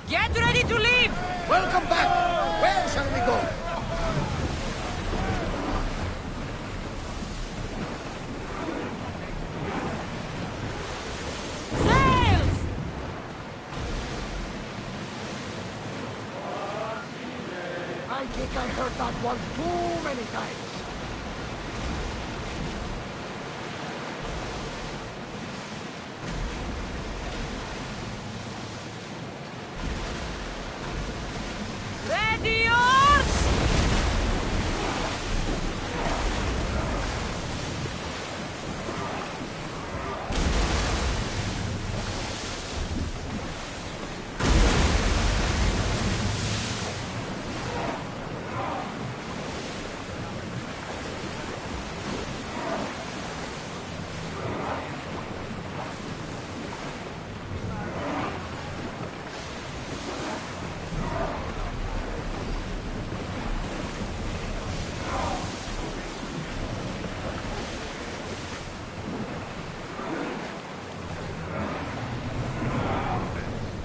Get ready to leave! Welcome back! Where shall we go? Sails! I think I heard that one too many times. Ready, yours!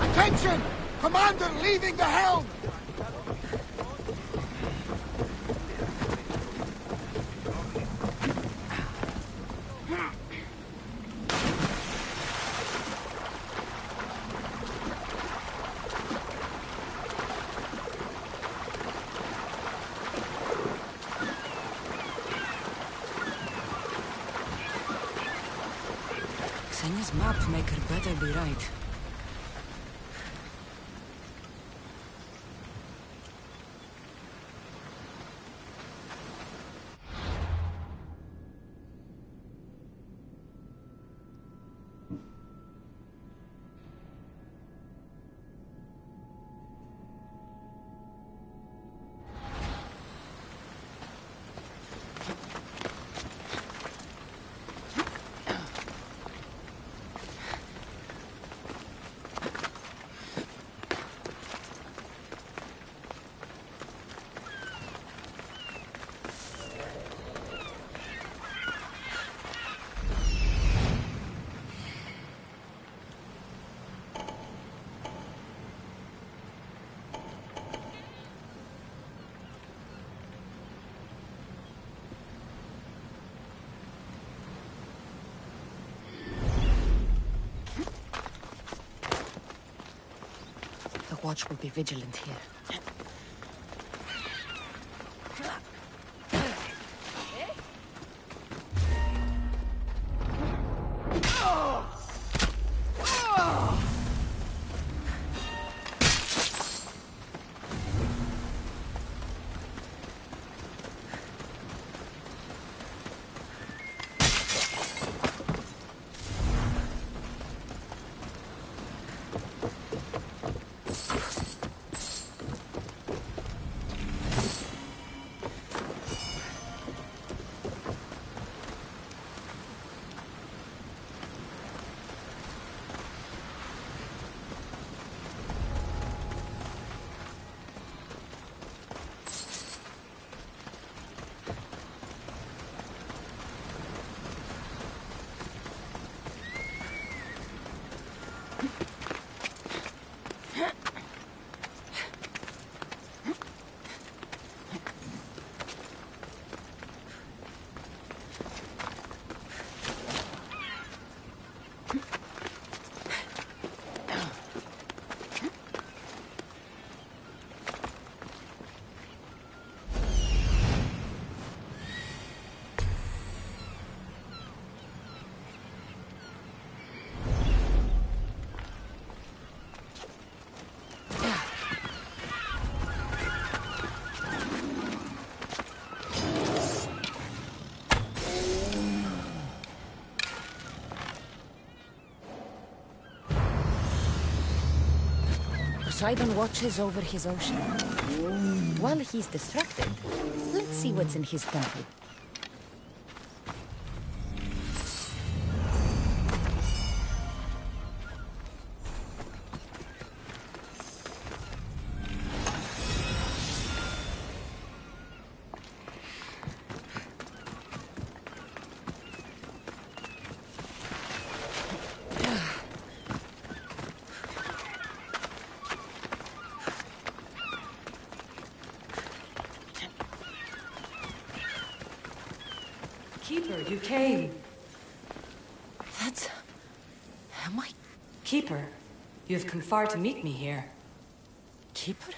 Attention! Commander leaving the helm! Xenia's map make her better be right. The watch will be vigilant here. Poseidon watches over his ocean. While he's distracted, let's see what's in his temple. Keeper, you came. That's... Am I Keeper, you have come far to meet me here. Keeper?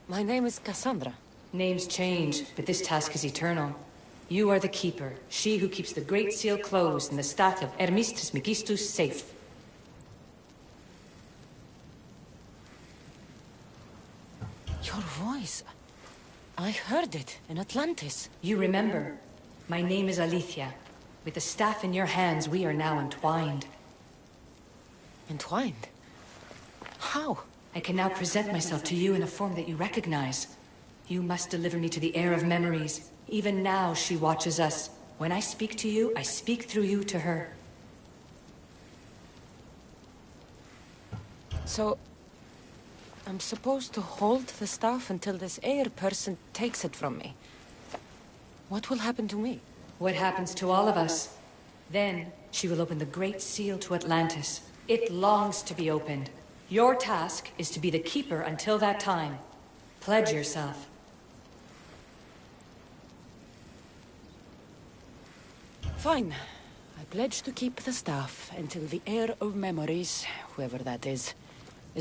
My name is Cassandra. Names change, but this task is eternal. You are the Keeper, she who keeps the Great Seal closed and the staff of Hermes Trismegistus safe. Your voice... I heard it in Atlantis. You remember. My name is Alethea. With the staff in your hands, we are now entwined. Entwined? How? I can now present myself to you in a form that you recognize. You must deliver me to the heir of memories. Even now, she watches us. When I speak to you, I speak through you to her. So... I'm supposed to hold the staff until this heir person takes it from me. What will happen to me? What happens to all of us? Then, she will open the Great Seal to Atlantis. It longs to be opened. Your task is to be the Keeper until that time. Pledge yourself. Fine. I pledge to keep the staff until the heir of memories, whoever that is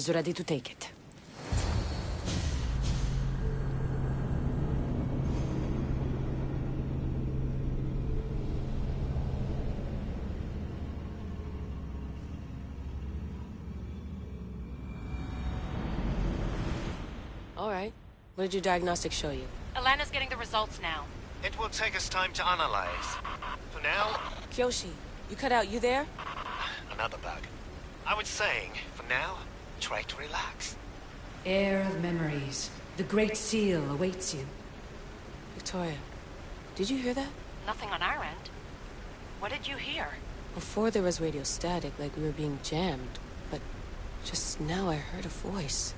ready to take it. All right. What did your diagnostics show you? Alana's getting the results now. It will take us time to analyze. For now, Kyoshi, you cut out. You there? another bug. I was saying, for now, try to relax. Heir of memories. The Great Seal awaits you. Victoria, did you hear that? Nothing on our end. What did you hear? Before there was radio static, like we were being jammed. But just now I heard a voice.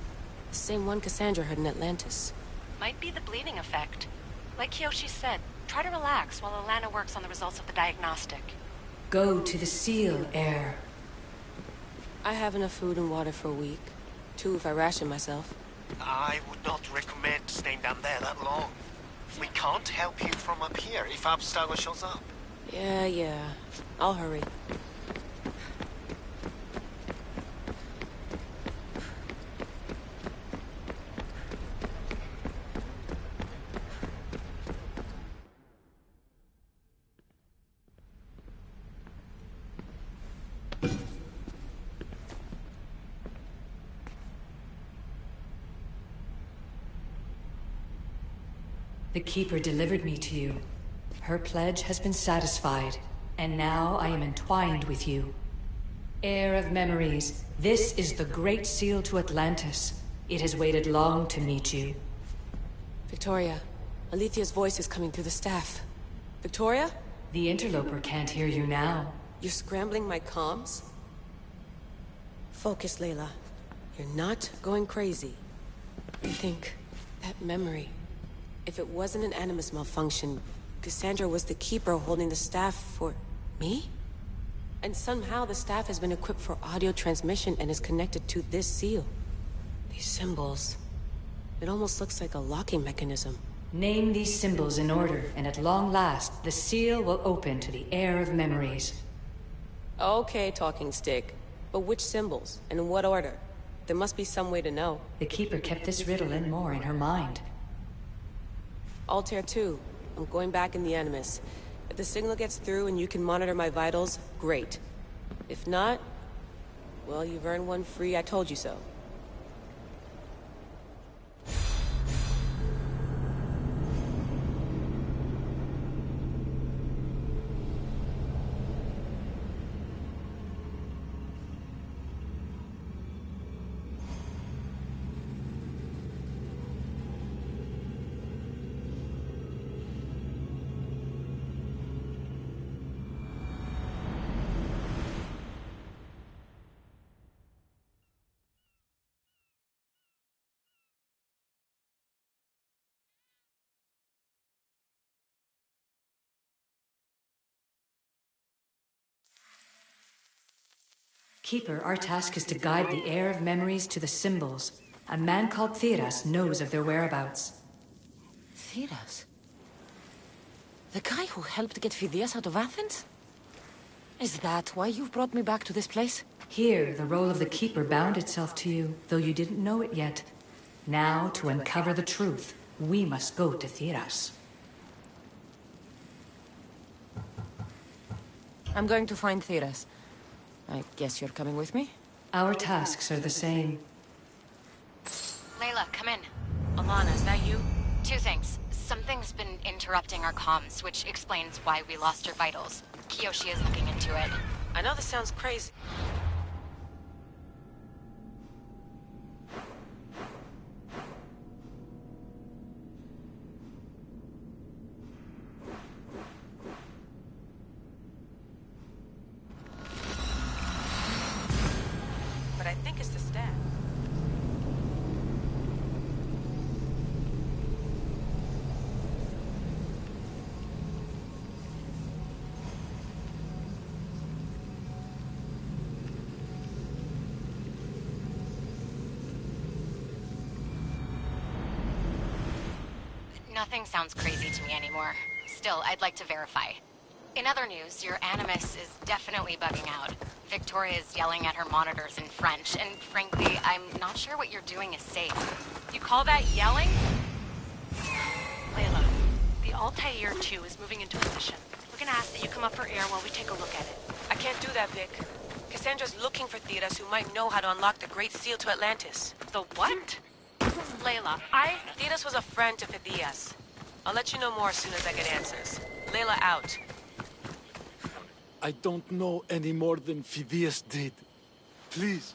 The same one Cassandra heard in Atlantis. Might be the bleeding effect. Like Kyoshi said, try to relax while Alana works on the results of the diagnostic. Go to the Seal, heir. I have enough food and water for a week. 2 if I ration myself. I would not recommend staying down there that long. We can't help you from up here if Abstergo shows up. Yeah. I'll hurry. The Keeper delivered me to you. Her pledge has been satisfied, and now I am entwined with you. Heir of memories, this is the Great Seal to Atlantis. It has waited long to meet you. Victoria, Alethea's voice is coming through the staff. Victoria? The interloper can't hear you now. You're scrambling my comms? Focus, Layla. You're not going crazy. I think that memory... If it wasn't an Animus malfunction, Cassandra was the Keeper holding the staff for... me? And somehow the staff has been equipped for audio transmission and is connected to this seal. These symbols... It almost looks like a locking mechanism. Name these symbols in order, and at long last, the seal will open to the Heir of memories. Okay, talking stick. But which symbols? And in what order? There must be some way to know. The Keeper kept this riddle and more in her mind. Altair 2. I'm going back in the Animus. If the signal gets through and you can monitor my vitals, great. If not, well, you've earned one free I told you so. Keeper, our task is to guide the Heir of memories to the symbols. A man called Theras knows of their whereabouts. Theras? The guy who helped get Phidias out of Athens? Is that why you've brought me back to this place? Here, the role of the Keeper bound itself to you, though you didn't know it yet. Now, to uncover the truth, we must go to Thiras. I'm going to find Thiras. I guess you're coming with me? Our tasks are the same. Layla, come in. Alana, is that you? Two things. Something's been interrupting our comms, which explains why we lost your vitals. Kiyoshi is looking into it. I know this sounds crazy. But I think it's the staff. Nothing sounds crazy to me anymore. Still, I'd like to verify. In other news, your Animus is definitely bugging out. Victoria is yelling at her monitors in French, and frankly, I'm not sure what you're doing is safe. You call that yelling? Layla, the Altair 2 is moving into position. We're gonna ask that you come up for air while we take a look at it. I can't do that, Vic. Cassandra's looking for Theras who might know how to unlock the Great Seal to Atlantis. The what? Layla, Theras was a friend to Phidias. I'll let you know more as soon as I get answers. Layla out. I don't know any more than Phidias did. Please,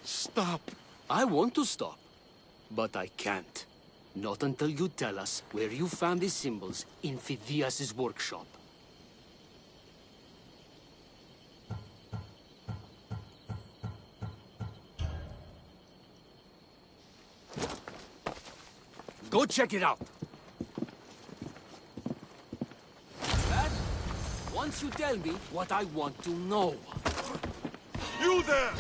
stop. I want to stop, but I can't. Not until you tell us where you found these symbols in Phidias' workshop. Go check it out. That? Once you tell me what I want to know. You there!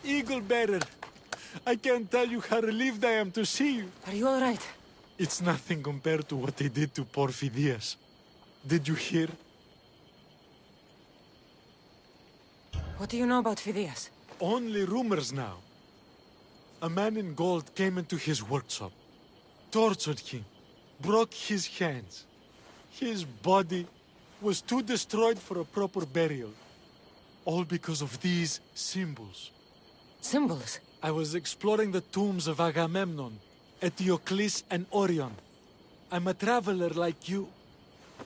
Eagle Bearer, I can't tell you how relieved I am to see you. Are you all right? It's nothing compared to what they did to poor Phidias. Did you hear? What do you know about Phidias? Only rumors now. A man in gold came into his workshop, tortured him, broke his hands. His body was too destroyed for a proper burial. All because of these symbols. Symbols? I was exploring the tombs of Agamemnon, Eteocles, and Orion. I'm a traveler like you.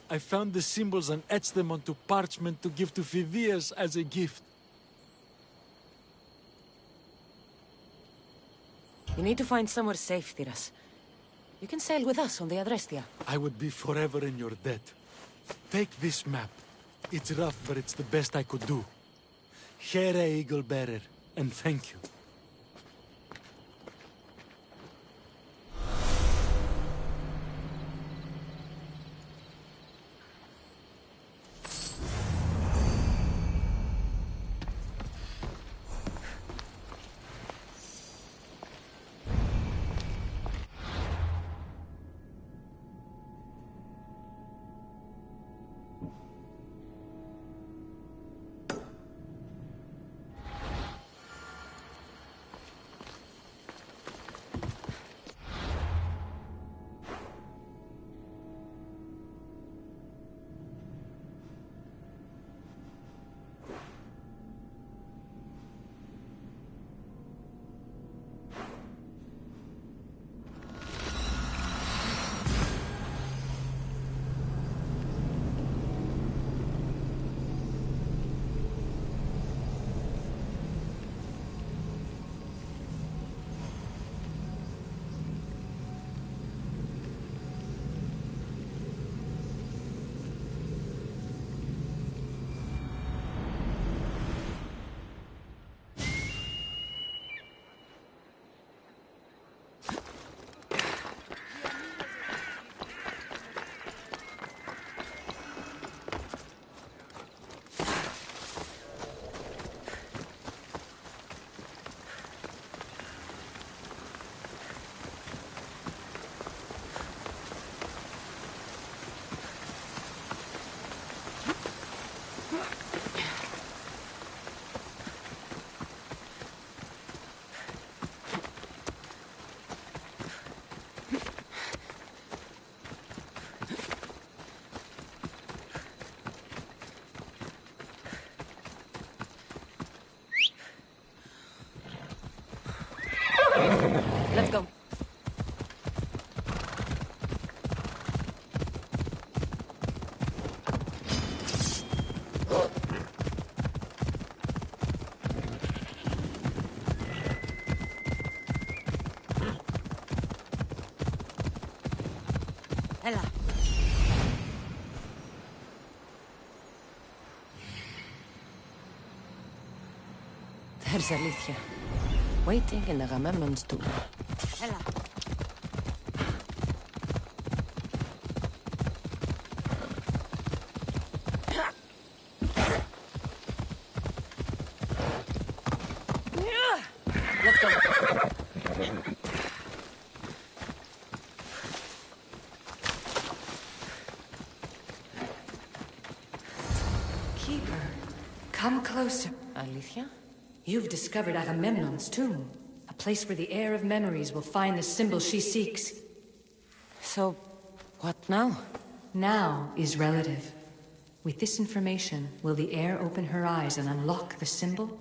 I found the symbols and etched them onto parchment to give to Phidias as a gift. You need to find somewhere safe, Thiras. You can sail with us on the Adrestia. I would be forever in your debt. Take this map. It's rough, but it's the best I could do. Here, Eagle Bearer, and thank you. Let's go. Ella. There's Alicia, waiting in the Agamemnon's tomb. Ella. Let's go. Keeper, come closer. Alicia? You've discovered Agamemnon's tomb, a place where the heir of memories will find the symbol she seeks. So, what now? Now is relative. With this information, will the heir open her eyes and unlock the symbol?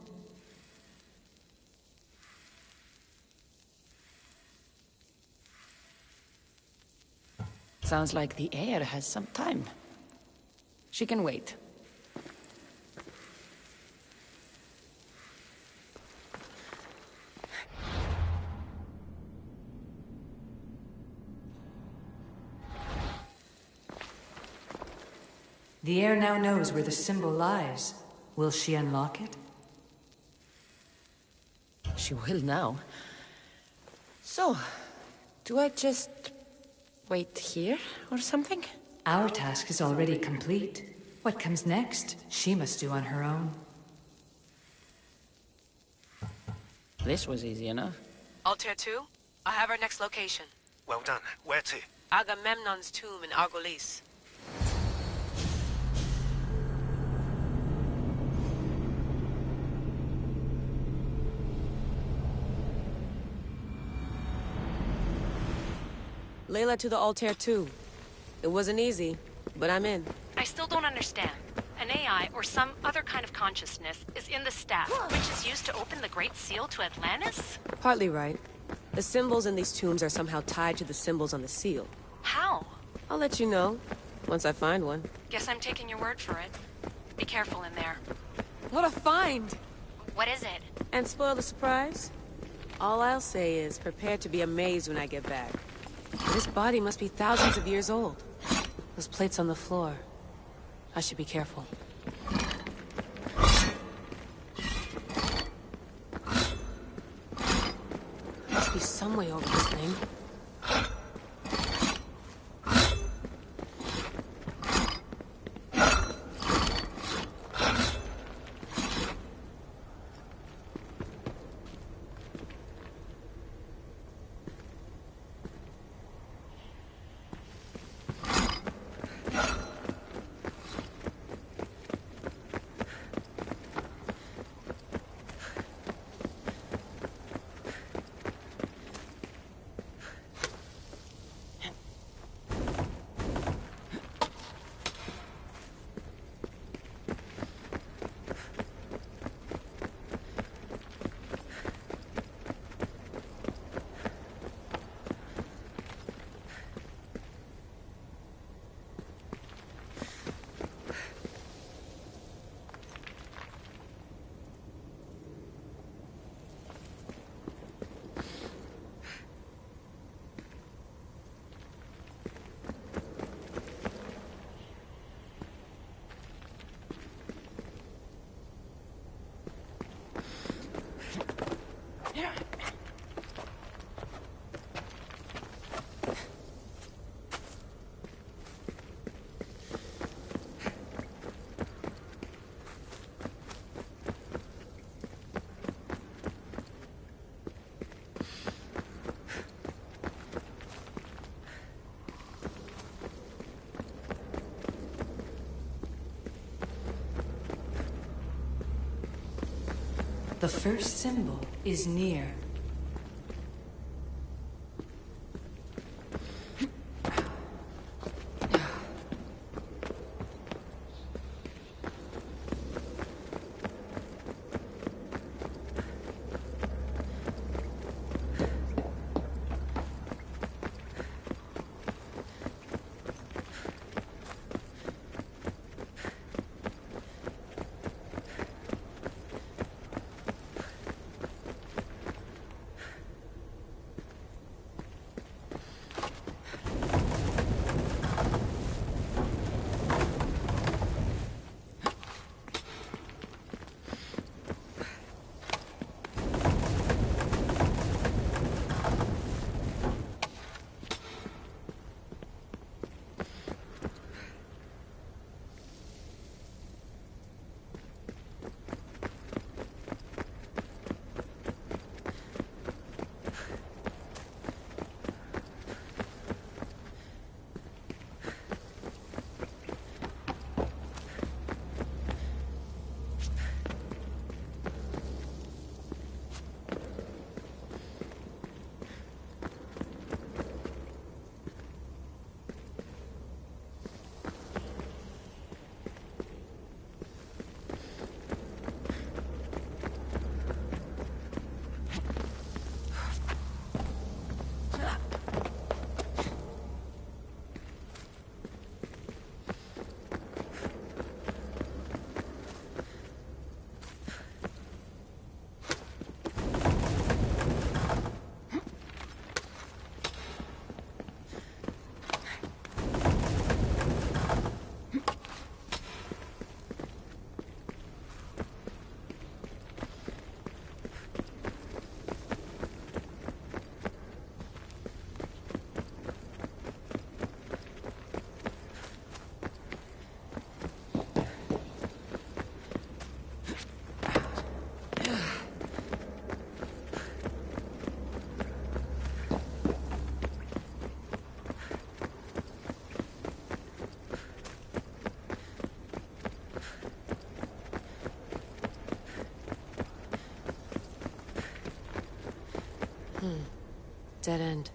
Sounds like the heir has some time. She can wait. The heir now knows where the symbol lies. Will she unlock it? She will now. So, do I just wait here or something? Our task is already complete. What comes next, she must do on her own. This was easy enough. Altair 2, I have our next location. Well done. Where to? Agamemnon's tomb in Argolis. Layla to the Altair 2. It wasn't easy, but I'm in. I still don't understand. An AI, or some other kind of consciousness, is in the staff, which is used to open the Great Seal to Atlantis? Partly right. The symbols in these tombs are somehow tied to the symbols on the seal. How? I'll let you know, once I find one. Guess I'm taking your word for it. Be careful in there. What a find! What is it? And spoil the surprise? All I'll say is, prepare to be amazed when I get back. This body must be thousands of years old. Those plates on the floor. I should be careful. Must be some way over this thing. The first symbol is near. Dead end.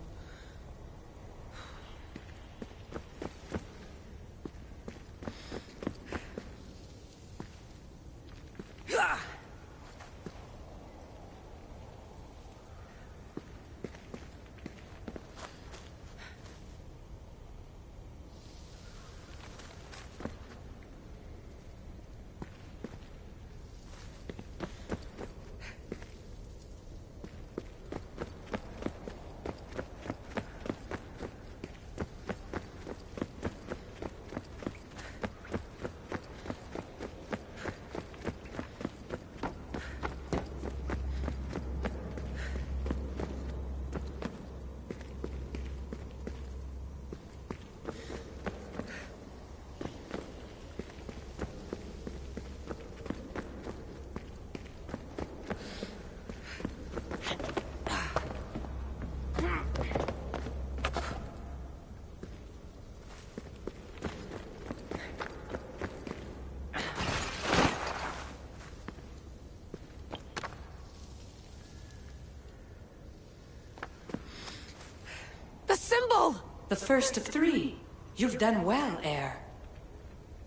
The symbol! The first of three. You've done well, Air.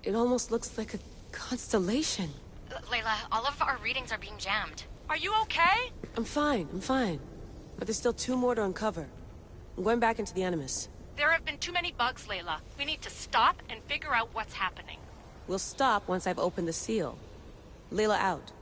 It almost looks like a constellation. Layla, all of our readings are being jammed. Are you okay? I'm fine. But there's still 2 more to uncover. I'm going back into the Animus. There have been too many bugs, Layla. We need to stop and figure out what's happening. We'll stop once I've opened the seal. Layla out.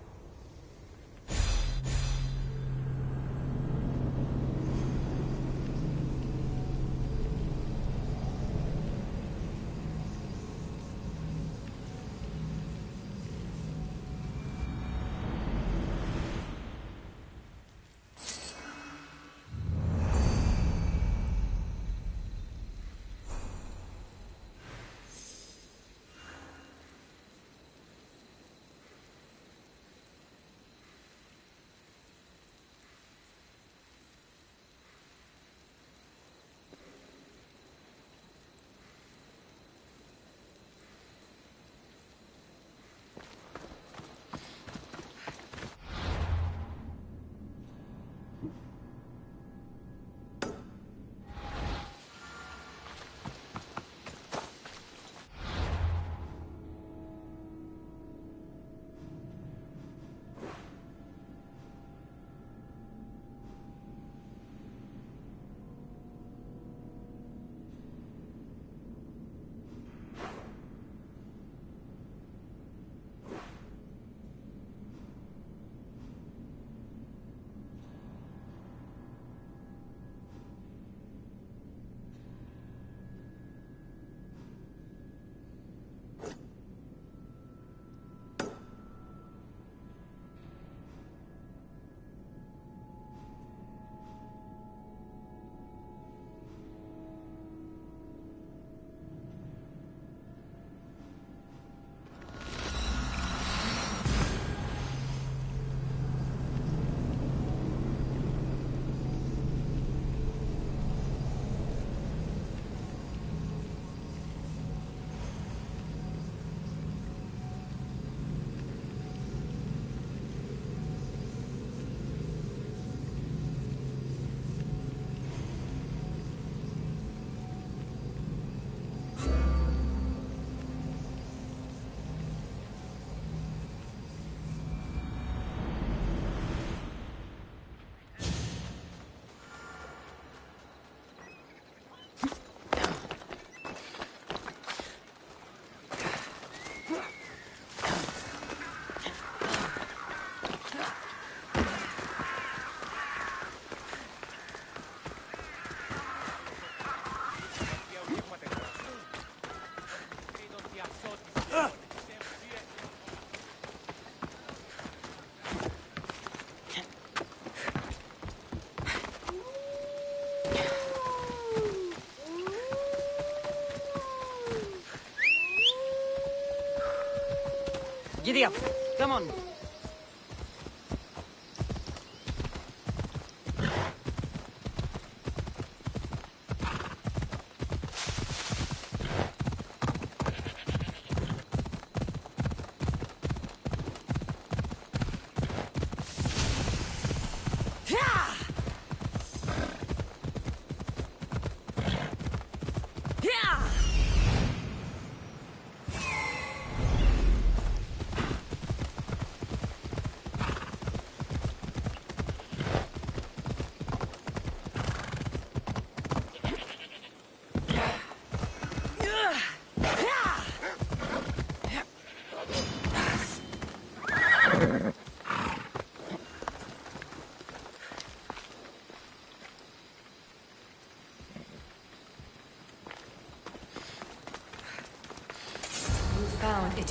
Giddy up. Come on.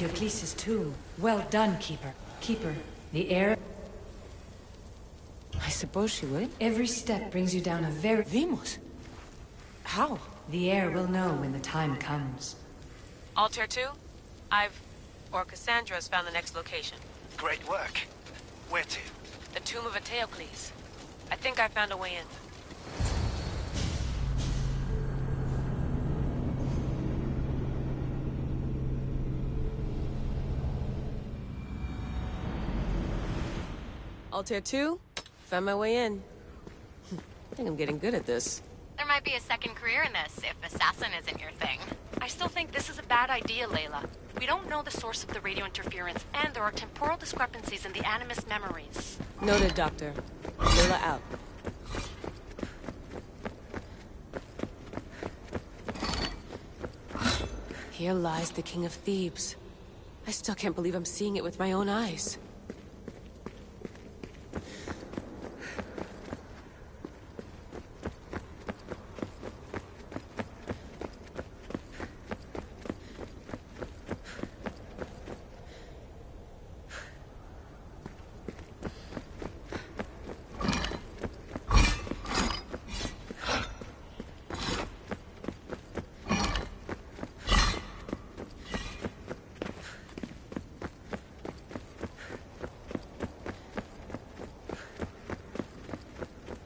Teocles' tomb. Well done, Keeper. Keeper, the air... I suppose she would. Every step brings you down a very... Vimos? How? The air will know when the time comes. Altair 2? Cassandra's found the next location. Great work. Where to? The tomb of Teocles. I think I found a way in. Altair 2? Found my way in. I think I'm getting good at this. There might be a second career in this, if assassin isn't your thing. I still think this is a bad idea, Layla. We don't know the source of the radio interference, and there are temporal discrepancies in the Animus memories. Noted, Doctor. Layla out. Here lies the King of Thebes. I still can't believe I'm seeing it with my own eyes.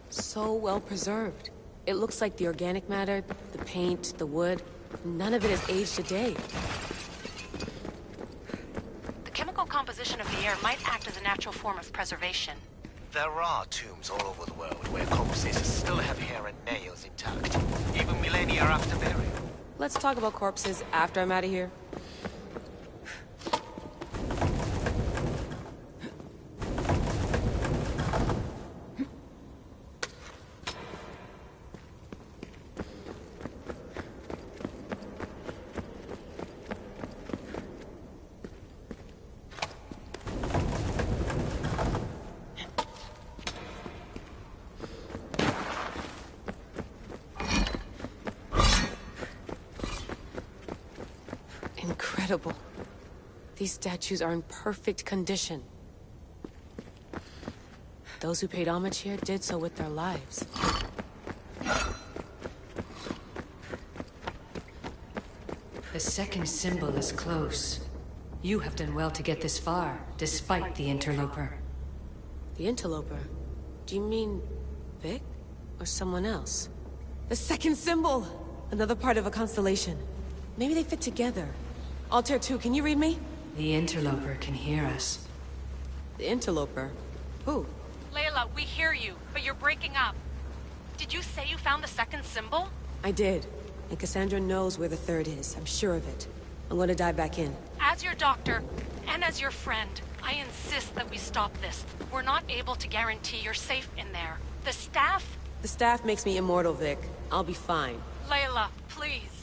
So well preserved. It looks like the organic matter, the paint, the wood, none of it has aged a day. The chemical composition of the air might act as a natural form of preservation. There are tombs all over the world where corpses still have hair and nails intact, even millennia after burial. Let's talk about corpses after I'm out of here. Incredible. These statues are in perfect condition. Those who paid homage here did so with their lives. The second symbol is close. You have done well to get this far, despite the interloper. The interloper? Do you mean Vic? Or someone else? The second symbol! Another part of a constellation. Maybe they fit together. Altair 2, can you read me? The interloper can hear us. The interloper? Who? Layla, we hear you, but you're breaking up. Did you say you found the second symbol? I did. And Cassandra knows where the third is. I'm sure of it. I'm going to dive back in. As your doctor, and as your friend, I insist that we stop this. We're not able to guarantee you're safe in there. The staff... The staff makes me immortal, Vic. I'll be fine. Layla, please.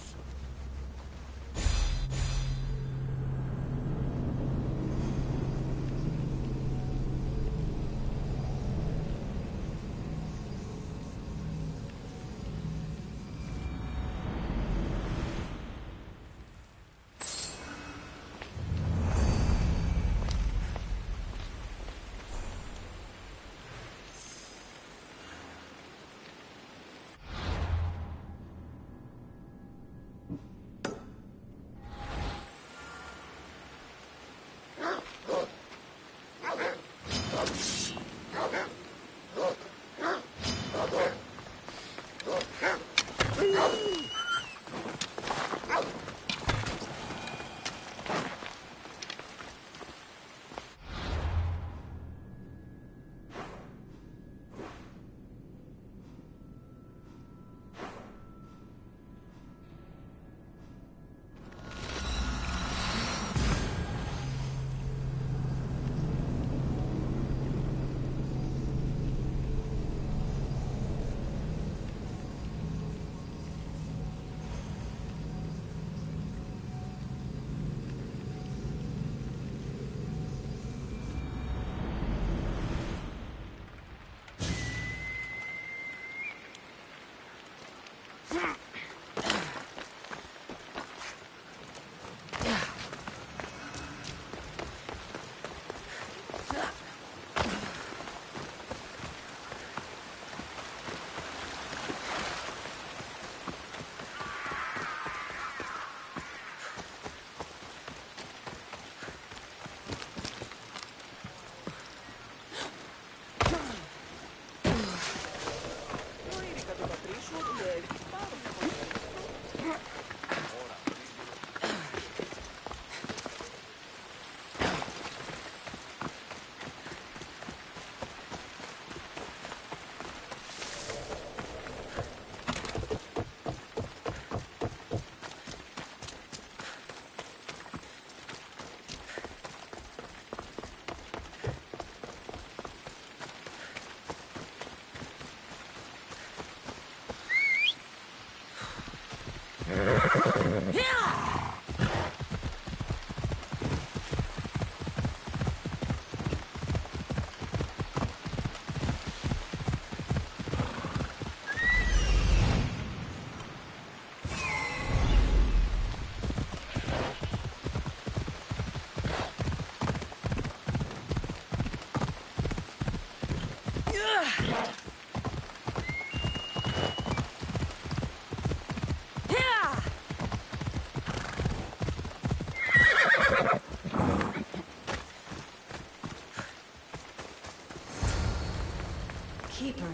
Keeper,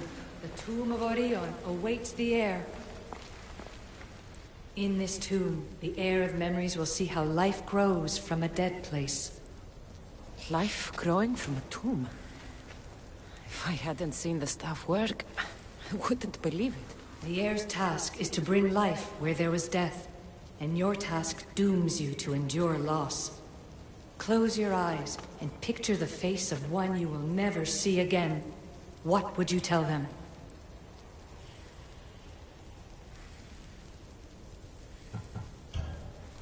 the tomb of Orion awaits the heir. In this tomb, the heir of memories will see how life grows from a dead place. Life growing from a tomb. If I hadn't seen the staff work, I wouldn't believe it. The heir's task is to bring life where there was death, and your task dooms you to endure loss. Close your eyes and picture the face of one you will never see again. What would you tell them?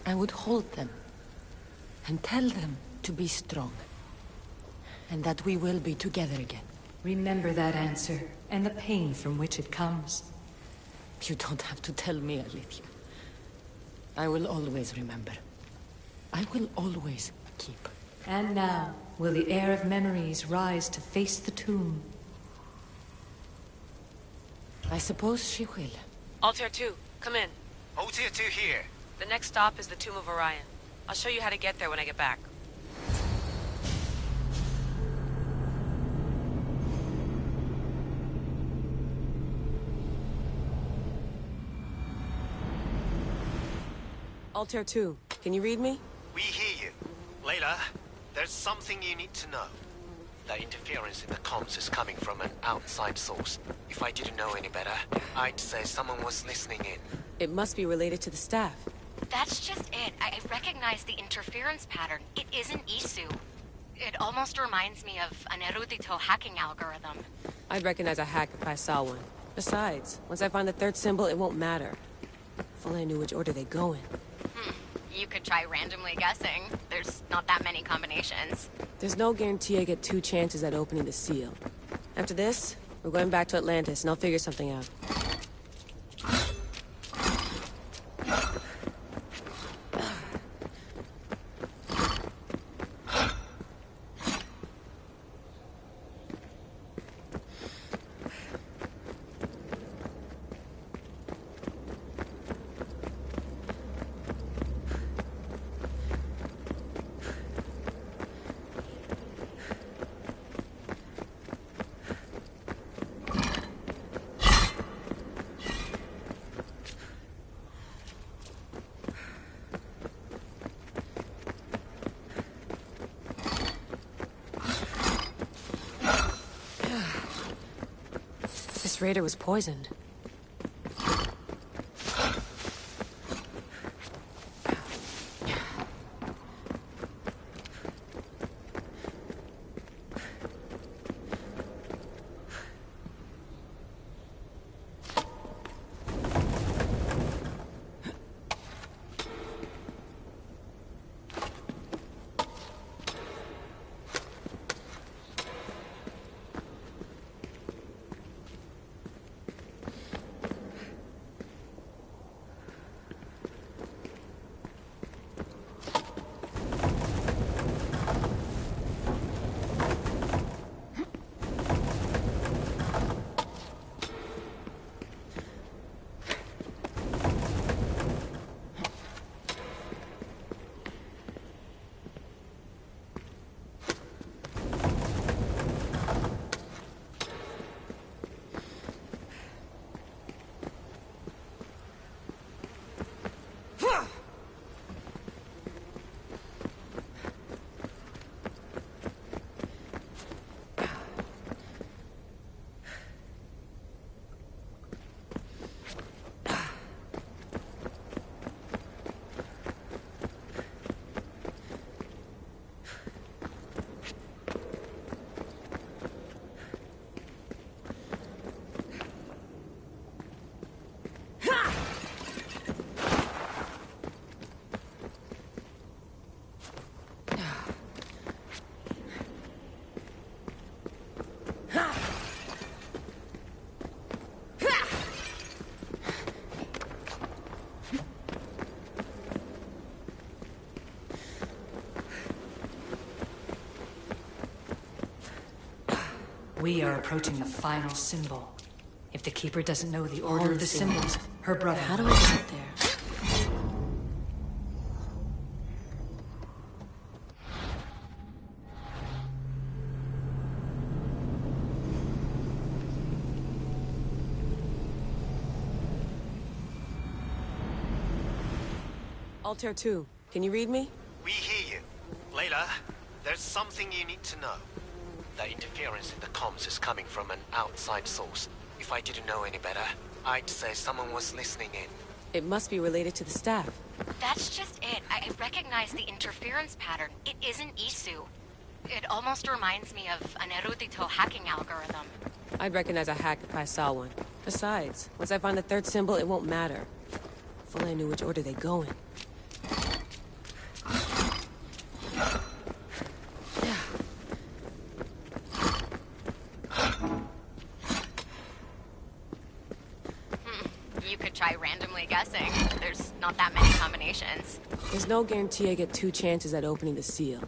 I would hold them and tell them to be strong, and that we will be together again. Remember that answer, and the pain from which it comes. You don't have to tell me, Alethea. I will always remember. I will always keep. And now, will the heir of memories rise to face the tomb? I suppose she will. Altair 2, come in. Altair 2 here. The next stop is the Tomb of Orion. I'll show you how to get there when I get back. Altair 2, can you read me? We hear you. Layla, there's something you need to know. The interference in the comms is coming from an outside source. If I didn't know any better, I'd say someone was listening in. It must be related to the staff. That's just it. I recognize the interference pattern. It isn't Isu. It almost reminds me of an erudito hacking algorithm. I'd recognize a hack if I saw one. Besides, once I find the third symbol, it won't matter. If only I knew which order they go in. You could try randomly guessing. There's not that many combinations. There's no guarantee I get 2 chances at opening the seal. After this, we're going back to Atlantis, and I'll figure something out. This raider was poisoned. We are approaching the final symbol. If the Keeper doesn't know the order of the symbols, her brother... How do I get there? Altair 2, can you read me? We hear you. Layla, there's something you need to know. The interference in the comms is coming from an outside source. If I didn't know any better, I'd say someone was listening in. It must be related to the staff. That's just it. I recognize the interference pattern. It isn't Isu. It almost reminds me of an erudito hacking algorithm. I'd recognize a hack if I saw one. Besides, once I find the third symbol, it won't matter. If only I knew which order they go in. You could try randomly guessing. There's not that many combinations. There's no guarantee I get 2 chances at opening the seal.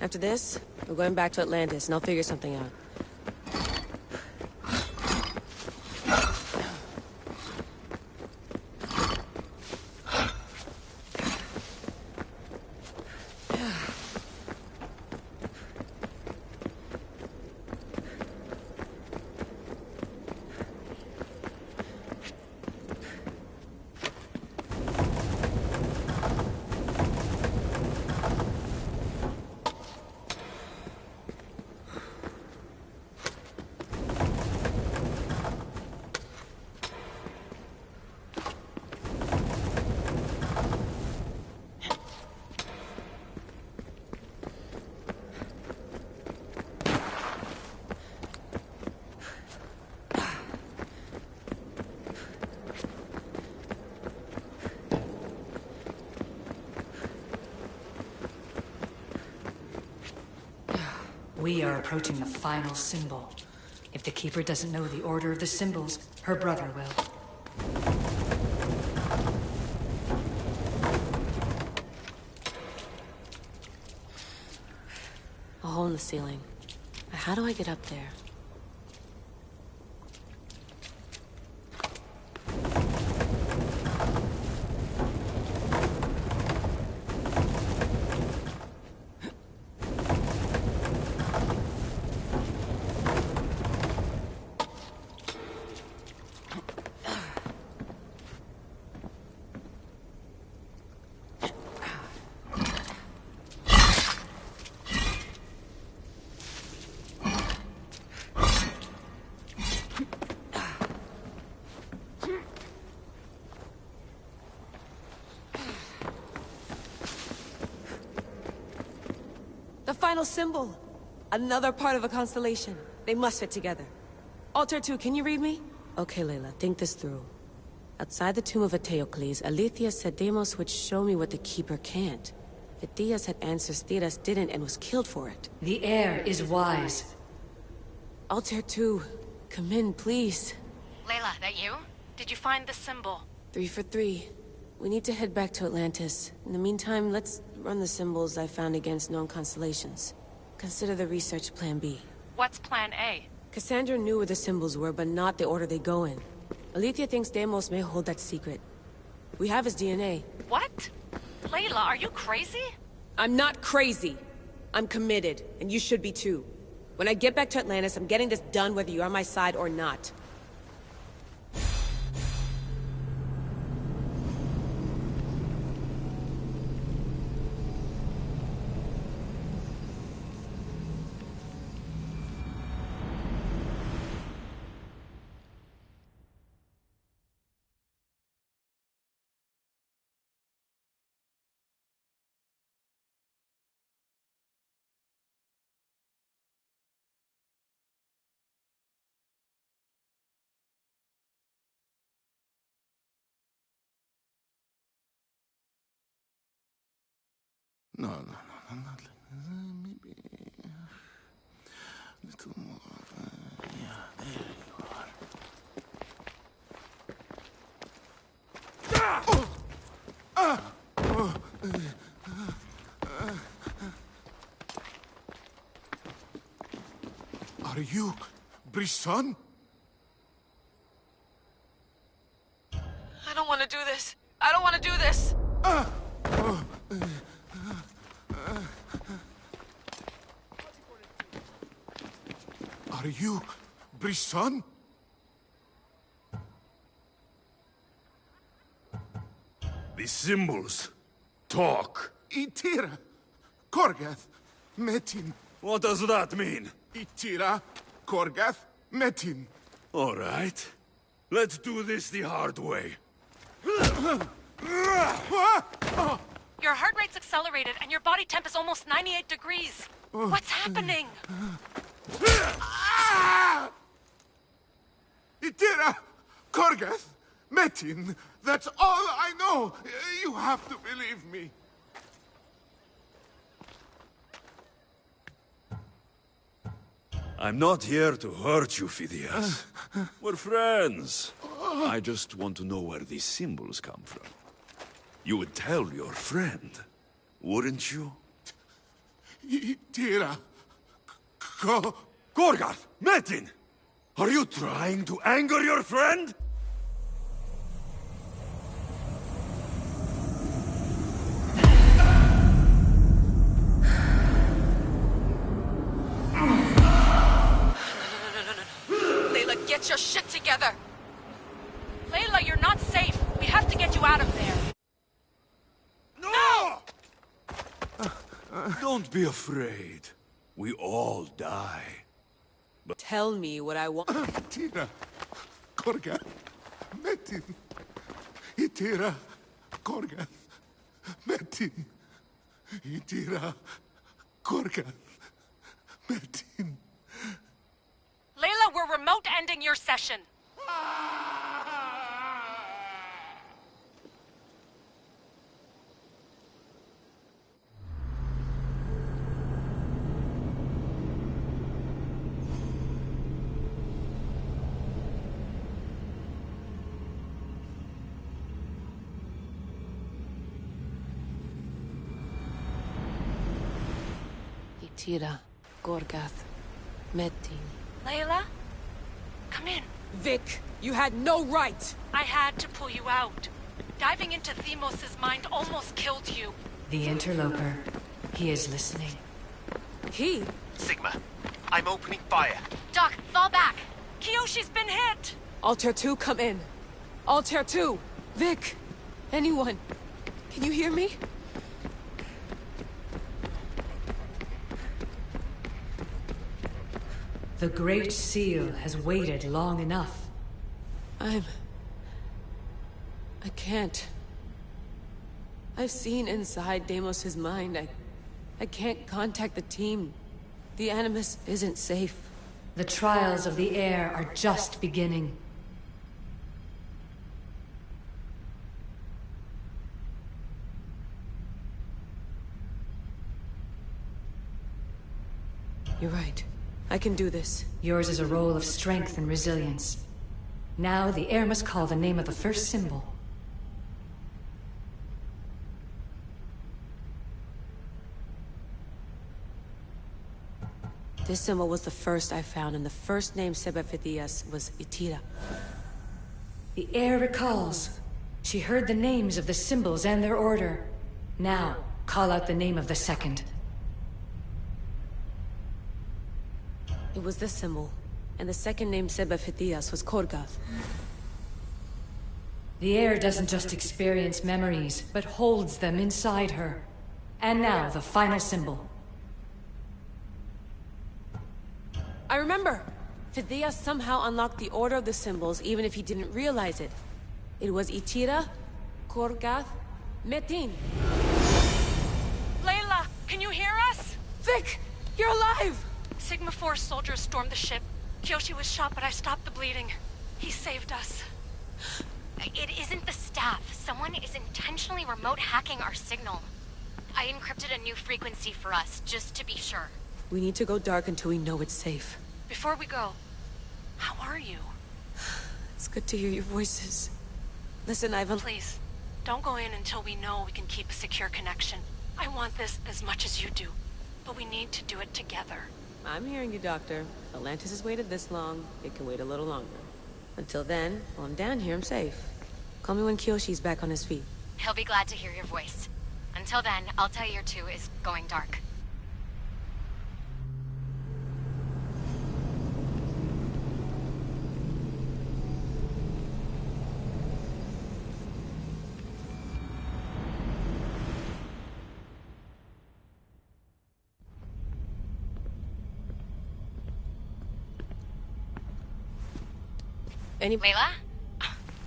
After this, we're going back to Atlantis, and I'll figure something out. We are approaching the final symbol. If the Keeper doesn't know the order of the symbols, her brother will. A hole in the ceiling. How do I get up there? The final symbol! Another part of a constellation. They must fit together. Altair 2, can you read me? Okay, Layla, think this through. Outside the tomb of Eteocles, Alethea said Deimos would show me what the Keeper can't. Phidias had answers Theras didn't and was killed for it. The air is wise. Altair 2, come in, please. Layla, that you? Did you find the symbol? 3 for 3. We need to head back to Atlantis. In the meantime, let's run the symbols I found against known constellations. Consider the research plan B. What's plan A? Cassandra knew where the symbols were, but not the order they go in. Alethea thinks Deimos may hold that secret. We have his DNA. What? Layla, are you crazy? I'm not crazy. I'm committed, and you should be too. When I get back to Atlantis, I'm getting this done whether you're on my side or not. No, not like maybe a little more. Yeah, there you are. Are you Brisson? I don't want to do this. I don't want to do this. Are you Brisson? The symbols talk. Itira, Korgath, Metin. What does that mean? Itira, Korgath, Metin. All right. Let's do this the hard way. Your heart rate's accelerated and your body temp is almost 98 degrees. What's happening? Itira, Korgath, Metin. That's all I know. You have to believe me. I'm not here to hurt you, Phidias. We're friends. I just want to know where these symbols come from. You would tell your friend, wouldn't you? Itira, Gorgarth! Metin! Are you trying to anger your friend? Layla, get your shit together. Layla, you're not safe. We have to get you out of there. No! Don't be afraid. We all die. Tell me what I want. Itira, Korgath, Metin. Itira, Korgath, Metin. Itira, Korgath, Metin. Layla, we're remote ending your session. Itira, Gorgath, Metin. Layla? Come in. Vic, you had no right! I had to pull you out. Diving into Themos' mind almost killed you. The interloper. He is listening. He? Sigma, I'm opening fire. Doc, fall back. Kiyoshi's been hit! Altair 2, come in. Altair 2! Vic! Anyone? Can you hear me? The Great Seal has waited long enough. I can't. I've seen inside Deimos' mind. I can't contact the team. The Animus isn't safe. The trials of the air are just beginning. You're right. I can do this. Yours is a role of strength and resilience. Now the air must call the name of the first symbol. This symbol was the first I found, and the first name Sebephidias was Itira. The air recalls. She heard the names of the symbols and their order. Now, call out the name of the second. It was this symbol, and the second name Sebephidias was Korgath. The air doesn't just experience memories, but holds them inside her. And now, the final symbol. I remember! Phidias somehow unlocked the order of the symbols, even if he didn't realize it. It was Itira, Korgath, Metin. Layla, can you hear us? Vic! You're alive! Sigma 4 soldiers stormed the ship. Kiyoshi was shot, but I stopped the bleeding. He saved us. It isn't the staff. Someone is intentionally remote hacking our signal. I encrypted a new frequency for us, just to be sure. We need to go dark until we know it's safe. Before we go, how are you? It's good to hear your voices. Listen, Ivan. Please, don't go in until we know we can keep a secure connection. I want this as much as you do, but we need to do it together. I'm hearing you, Doctor. Atlantis has waited this long. It can wait a little longer. Until then, while I'm down here, I'm safe. Call me when Kyoshi's back on his feet. He'll be glad to hear your voice. Until then, I'll tell you your 2 is going dark. Layla?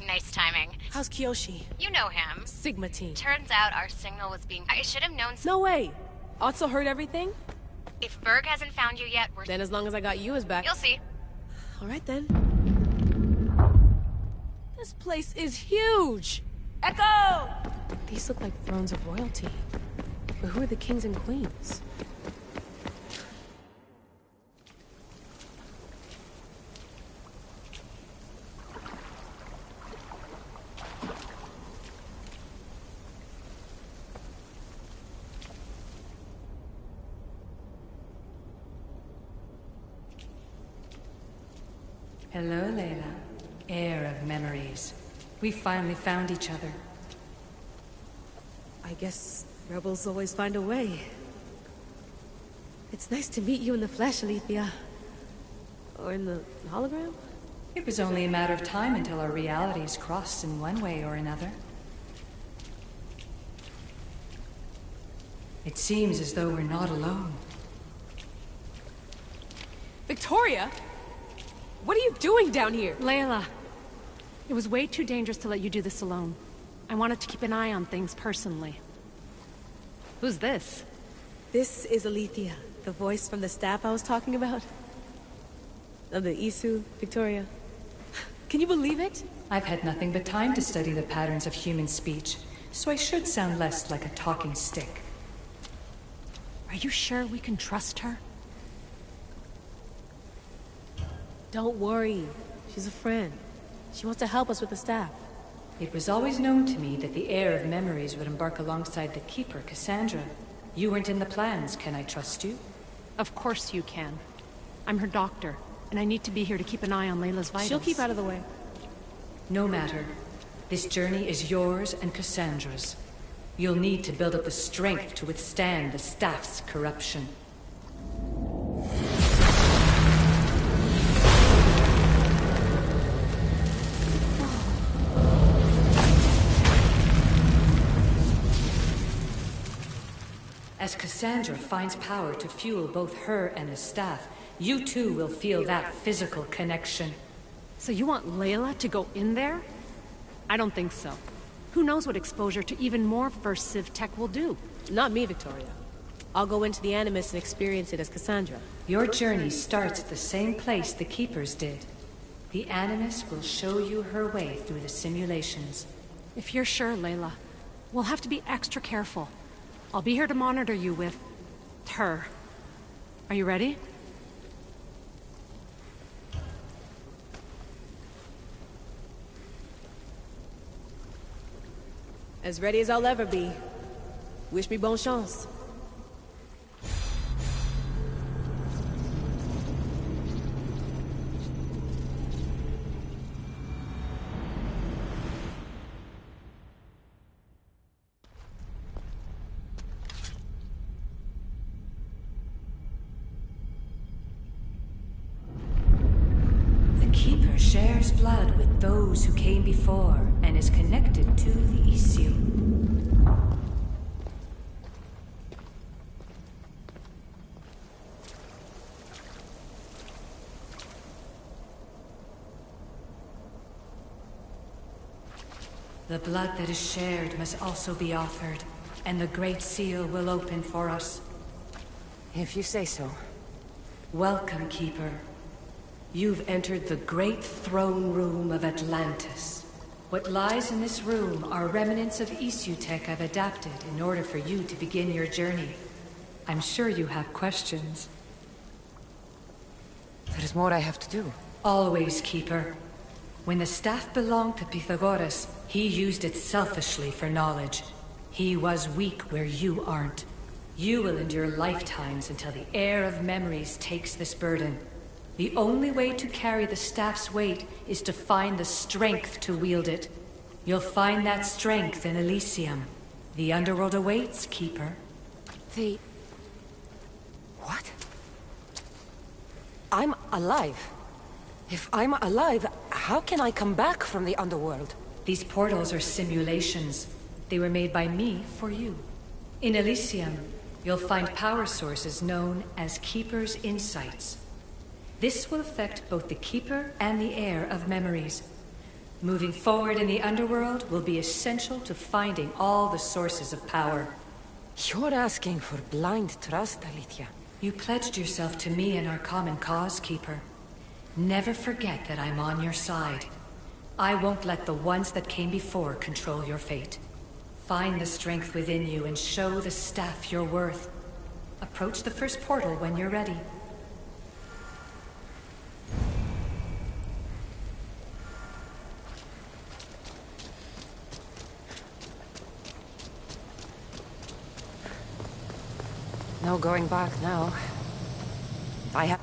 Nice timing. How's Kyoshi? You know him. Sigma team. Turns out our signal was being... I should have known... No way! Otso heard everything? If Berg hasn't found you yet, we're... Then as long as I got you as back... You'll see. Alright then. This place is huge! Echo! These look like thrones of royalty. But who are the kings and queens? Hello, Layla. Heir of memories. We finally found each other. I guess rebels always find a way. It's nice to meet you in the flesh, Alethea. Or in the hologram? It was only a matter of time until our realities crossed in one way or another. It seems as though we're not alone. Victoria? What are you doing down here? Layla, it was way too dangerous to let you do this alone. I wanted to keep an eye on things personally. Who's this? This is Alethea, the voice from the staff I was talking about. Of the Isu, Victoria. Can you believe it? I've had nothing but time to study the patterns of human speech, so I should sound less like a talking stick. Are you sure we can trust her? Don't worry. She's a friend. She wants to help us with the staff. It was always known to me that the heir of memories would embark alongside the Keeper, Cassandra. You weren't in the plans. Can I trust you? Of course you can. I'm her doctor, and I need to be here to keep an eye on Layla's vitals. She'll keep out of the way. No matter. This journey is yours and Cassandra's. You'll need to build up the strength to withstand the staff's corruption. As Cassandra finds power to fuel both her and the staff, you too will feel that physical connection. So you want Layla to go in there? I don't think so. Who knows what exposure to even more First Civ tech will do? Not me, Victoria. I'll go into the Animus and experience it as Cassandra. Your journey starts at the same place the Keepers did. The Animus will show you her way through the simulations. If you're sure, Layla, we'll have to be extra careful. I'll be here to monitor you with... her. Are you ready? As ready as I'll ever be. Wish me bonne chance. Shares blood with those who came before and is connected to the Isu. The blood that is shared must also be offered, and the Great Seal will open for us. If you say so. Welcome, Keeper. You've entered the great throne room of Atlantis. What lies in this room are remnants of Isu tech I've adapted in order for you to begin your journey. I'm sure you have questions. There is more I have to do. Always, Keeper. When the staff belonged to Pythagoras, he used it selfishly for knowledge. He was weak where you aren't. You will endure lifetimes until the heir of memories takes this burden. The only way to carry the staff's weight is to find the strength to wield it. You'll find that strength in Elysium. The underworld awaits, Keeper. What? I'm alive. If I'm alive, how can I come back from the underworld? These portals are simulations. They were made by me for you. In Elysium, you'll find power sources known as Keeper's Insights. This will affect both the Keeper and the heir of memories. Moving forward in the underworld will be essential to finding all the sources of power. You're asking for blind trust, Alethea. You pledged yourself to me and our common cause, Keeper. Never forget that I'm on your side. I won't let the ones that came before control your fate. Find the strength within you and show the staff your worth. Approach the first portal when you're ready. No going back now. I have...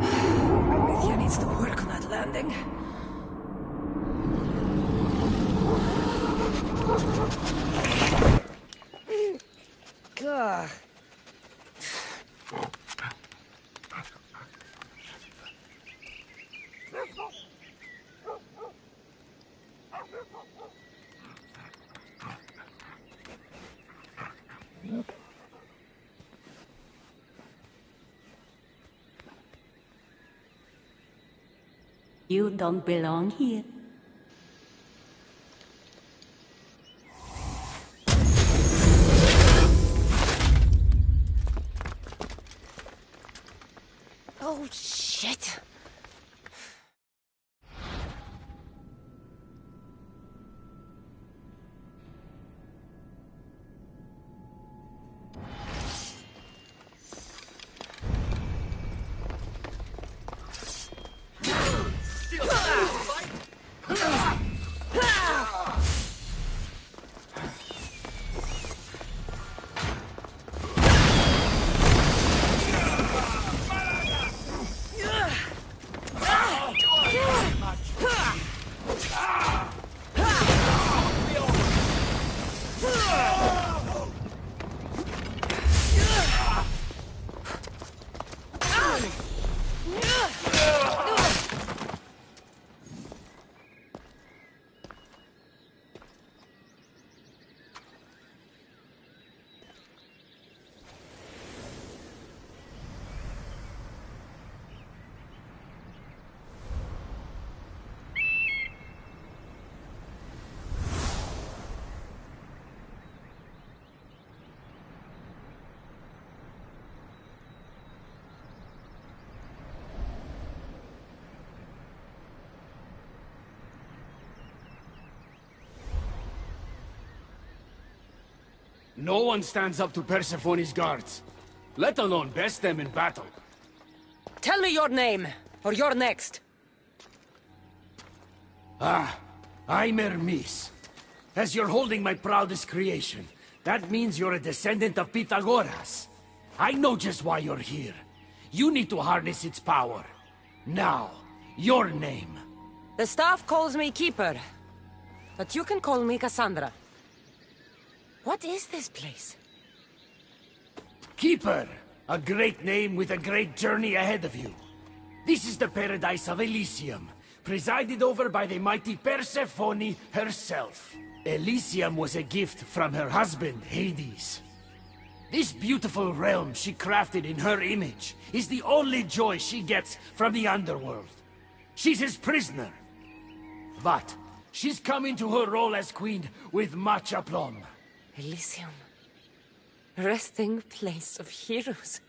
Alethea needs to work on that landing. Gah. You don't belong here. Oh, shit. No one stands up to Persephone's guards, let alone best them in battle. Tell me your name, or you're next. I'm Hermes. As you're holding my proudest creation, that means you're a descendant of Pythagoras. I know just why you're here. You need to harness its power. Now, your name. The staff calls me Keeper, but you can call me Cassandra. What is this place? Keeper, a great name with a great journey ahead of you. This is the paradise of Elysium, presided over by the mighty Persephone herself. Elysium was a gift from her husband, Hades. This beautiful realm she crafted in her image is the only joy she gets from the underworld. She's his prisoner. But she's come into her role as queen with much aplomb. Elysium. Resting place of heroes.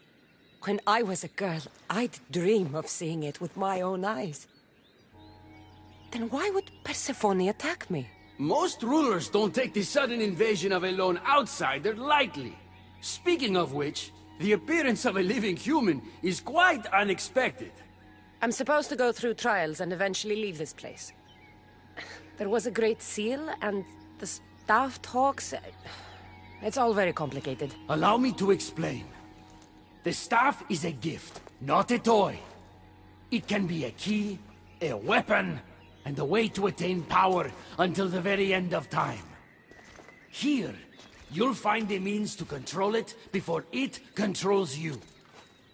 When I was a girl, I'd dream of seeing it with my own eyes. Then why would Persephone attack me? Most rulers don't take the sudden invasion of a lone outsider lightly. Speaking of which, the appearance of a living human is quite unexpected. I'm supposed to go through trials and eventually leave this place. There was a great seal, and the staff talks... It's all very complicated. Allow me to explain. The staff is a gift, not a toy. It can be a key, a weapon, and a way to attain power until the very end of time. Here, you'll find a means to control it before it controls you.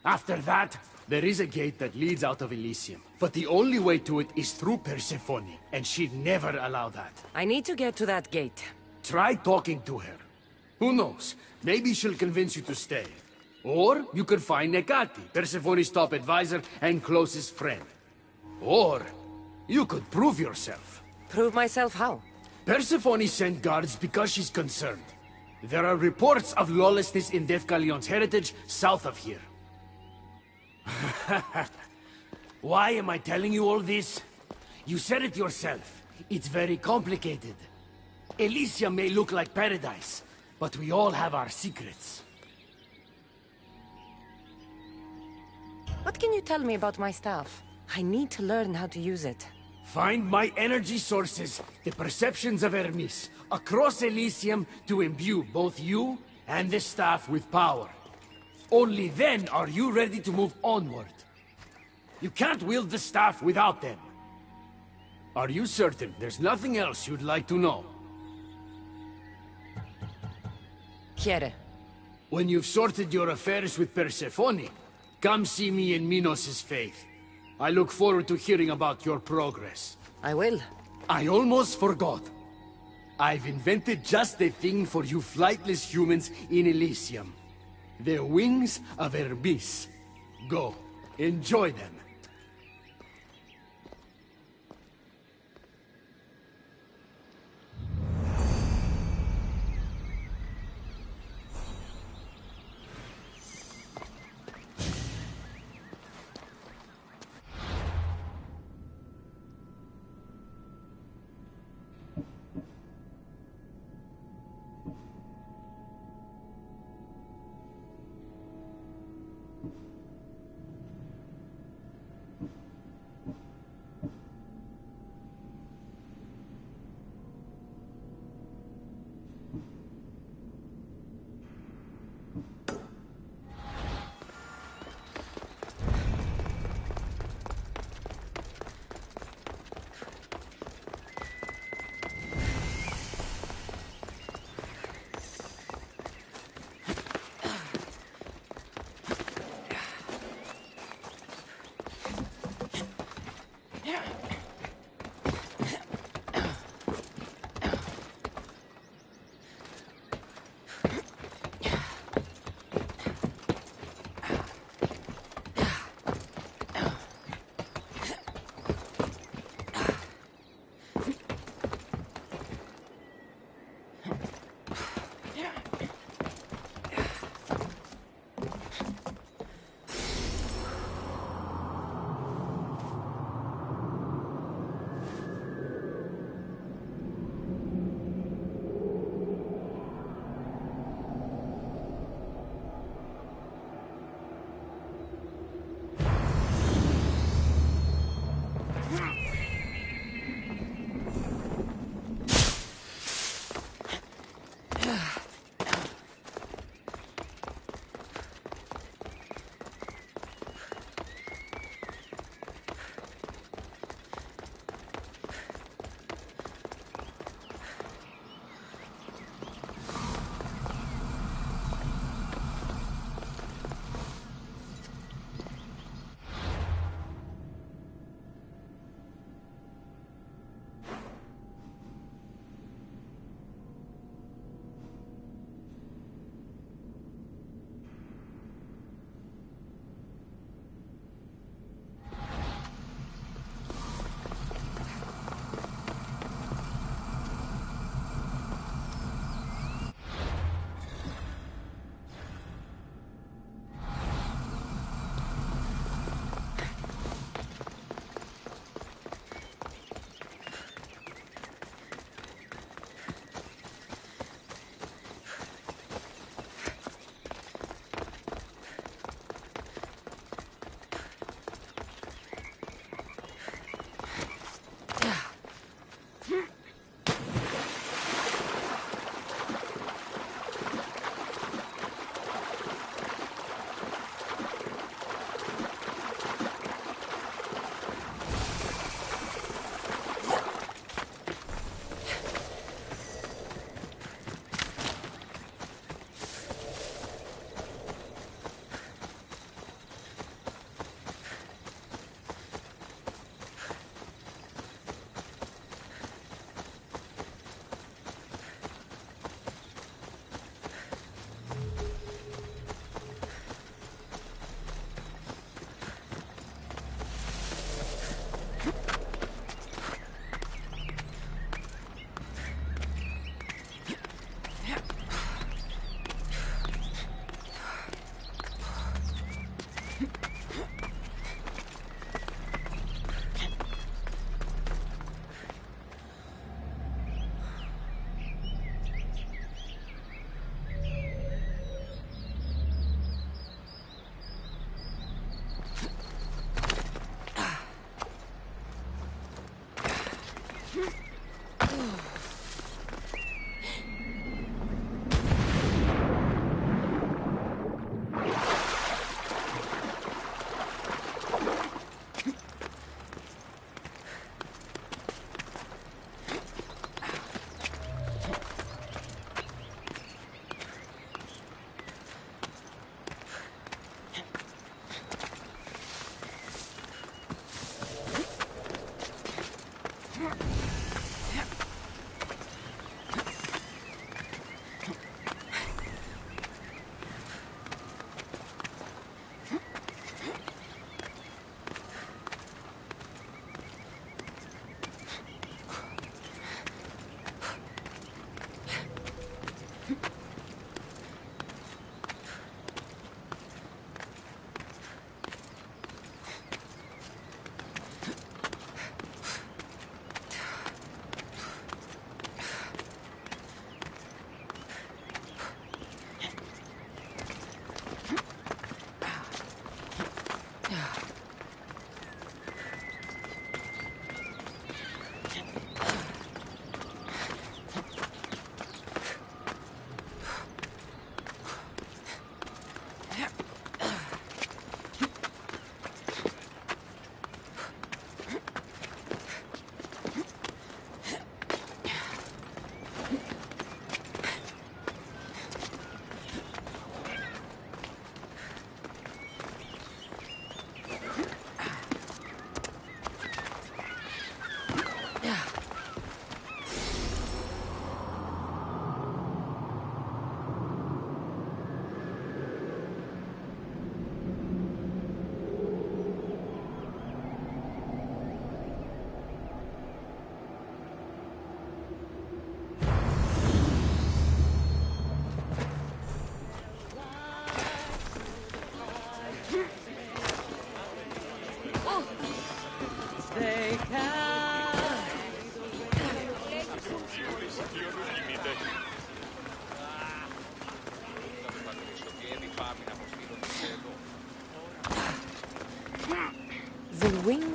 After that, there is a gate that leads out of Elysium. But the only way to it is through Persephone, and she'd never allow that. I need to get to that gate. Try talking to her. Who knows? Maybe she'll convince you to stay. Or you could find Nekati, Persephone's top advisor and closest friend. Or you could prove yourself. Prove myself how? Persephone sent guards because she's concerned. There are reports of lawlessness in Defcalion's heritage south of here. Why am I telling you all this? You said it yourself. It's very complicated. Elysium may look like paradise, but we all have our secrets. What can you tell me about my staff? I need to learn how to use it. Find my energy sources, the perceptions of Hermes, across Elysium to imbue both you and the staff with power. Only then are you ready to move onward. You can't wield the staff without them. Are you certain there's nothing else you'd like to know? Quiere. When you've sorted your affairs with Persephone, come see me in Minos' faith. I look forward to hearing about your progress. I will. I almost forgot. I've invented just the thing for you flightless humans in Elysium. The wings of Hermes. Go, enjoy them.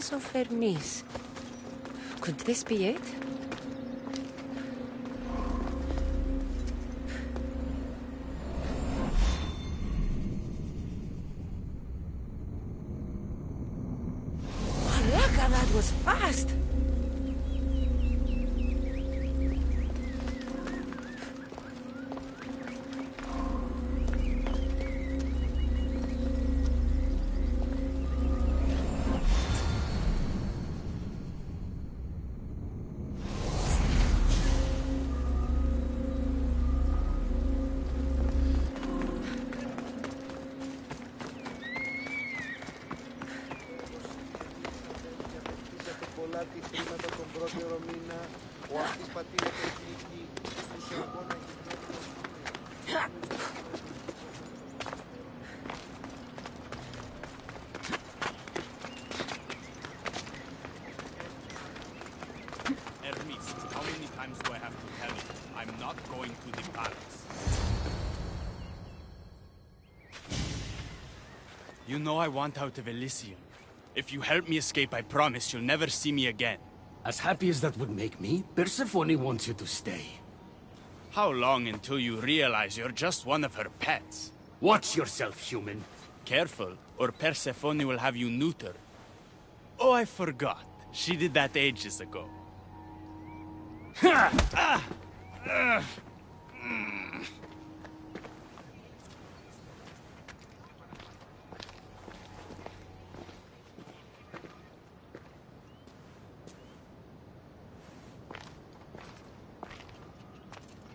Ruins of Hermes. Could this be it? Oh, look how that was fast! Hermes, how many times do I have to tell you? I'm not going to the palace. You know I want out of Elysium. If you help me escape, I promise you'll never see me again. As happy as that would make me, Persephone wants you to stay. How long until you realize you're just one of her pets? Watch yourself, human. Careful, or Persephone will have you neutered. Oh, I forgot. She did that ages ago.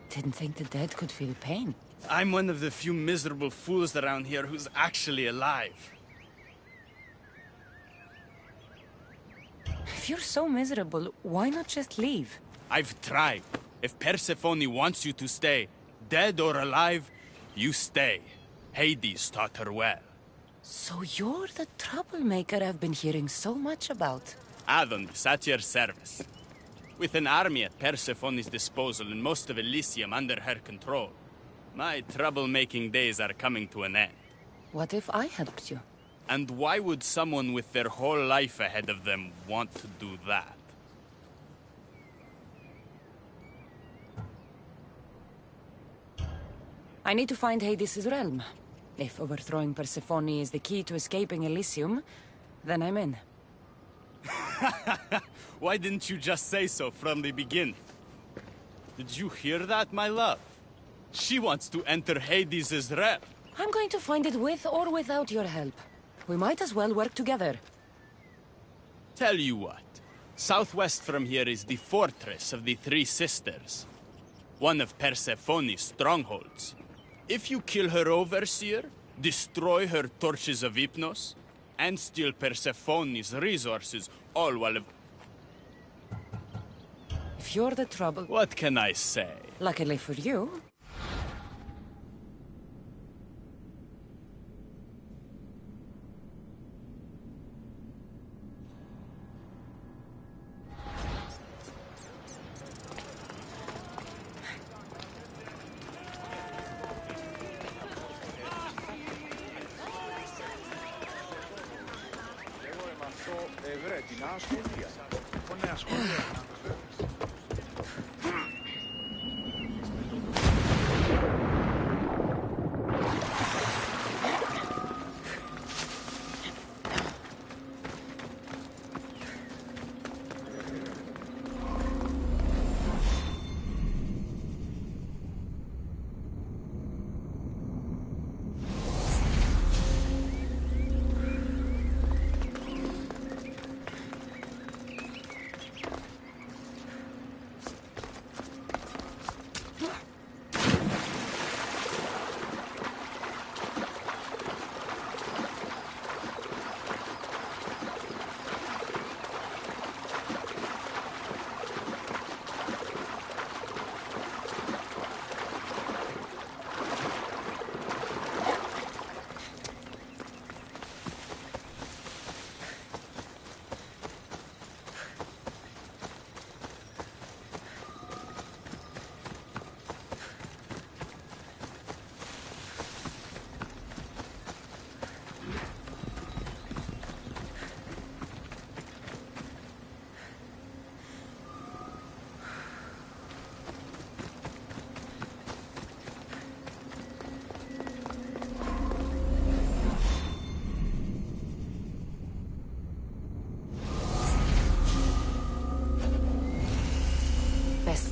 Didn't think the dead could feel pain. I'm one of the few miserable fools around here who's actually alive. If you're so miserable, why not just leave? I've tried. If Persephone wants you to stay, dead or alive, you stay. Hades taught her well. So you're the troublemaker I've been hearing so much about. Adonis, at your service. With an army at Persephone's disposal and most of Elysium under her control, my troublemaking days are coming to an end. What if I helped you? And why would someone with their whole life ahead of them want to do that? I need to find Hades' realm. If overthrowing Persephone is the key to escaping Elysium, then I'm in. Why didn't you just say so from the beginning? Did you hear that, my love? She wants to enter Hades' realm. I'm going to find it with or without your help. We might as well work together. Tell you what. Southwest from here is the fortress of the Three Sisters. One of Persephone's strongholds. If you kill her overseer, destroy her torches of Hypnos, and steal Persephone's resources, all while... If you're the trouble... What can I say? Luckily for you...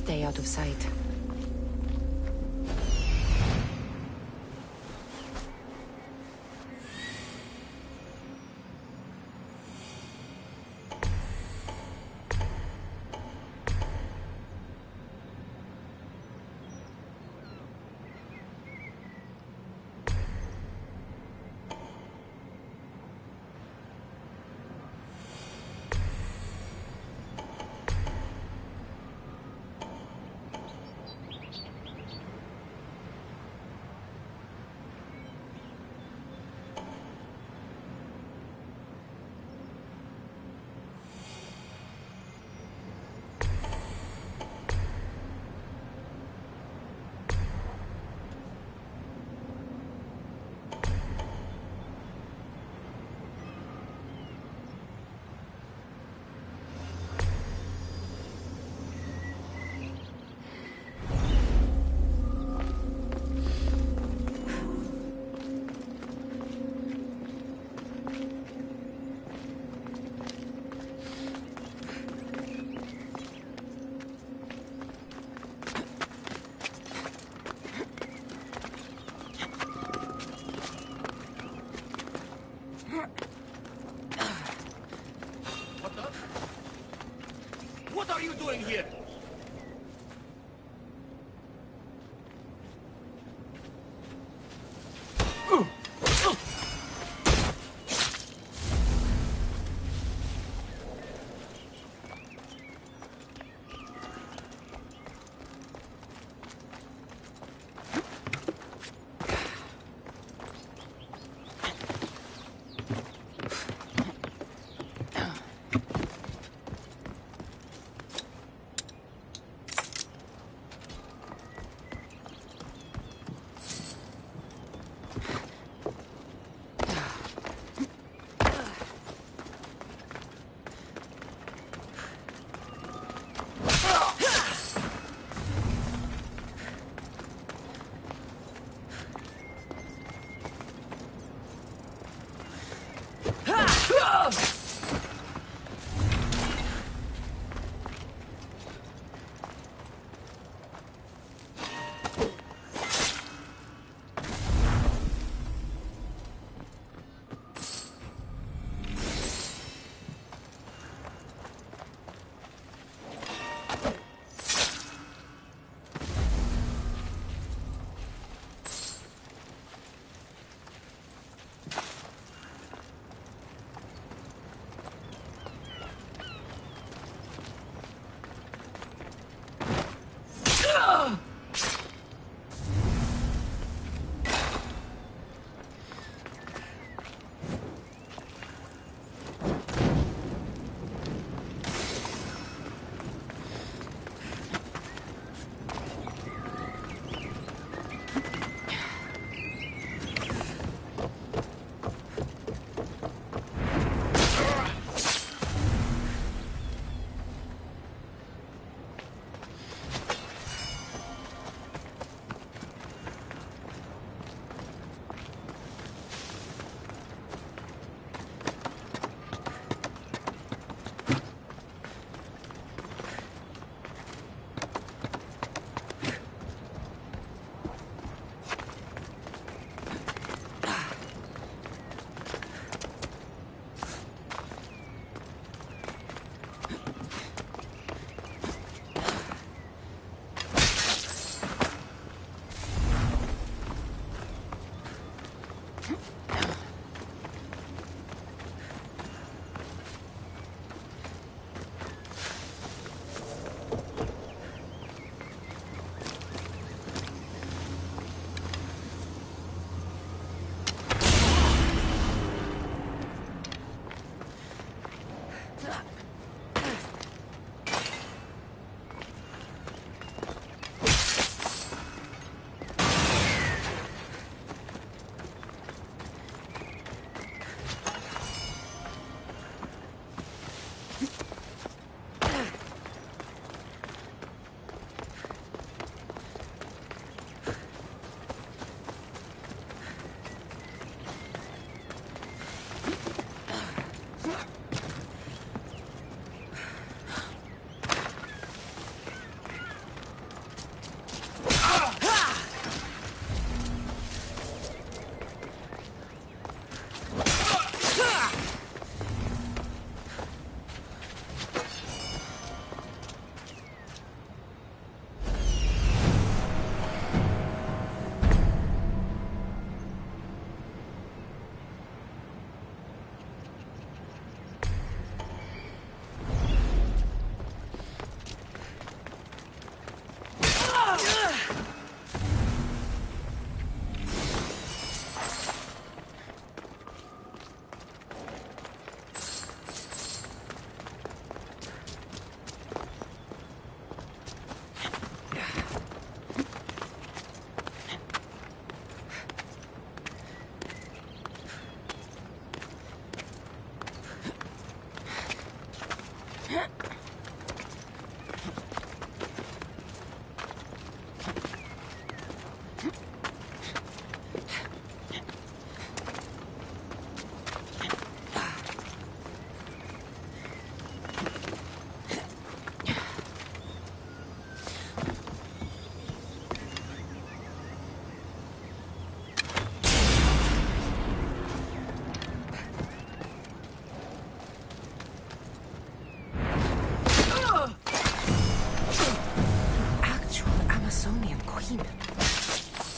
Stay out of sight. What are you doing here?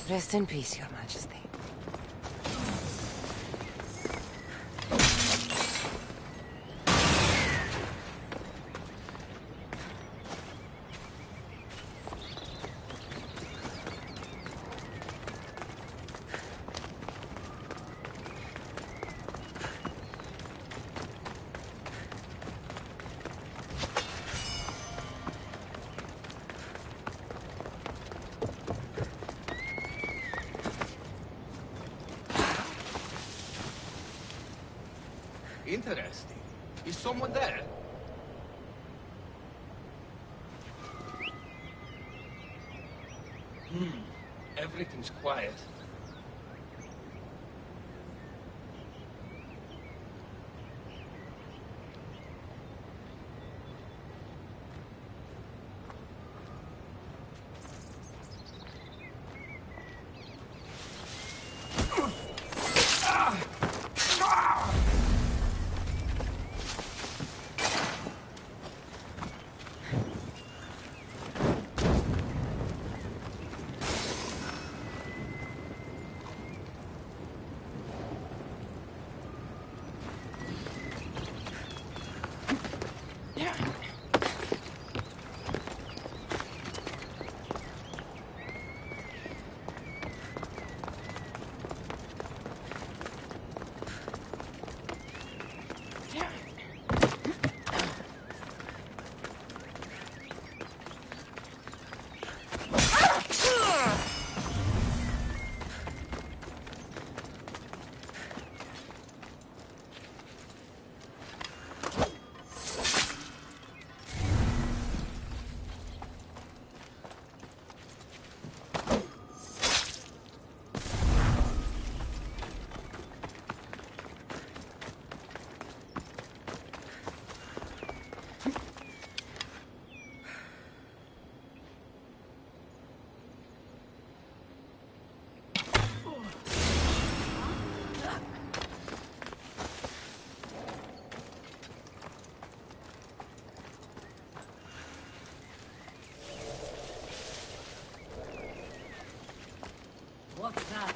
Rest in peace, Your Majesty. Interesting. Is someone there? Everything's quiet. What's that?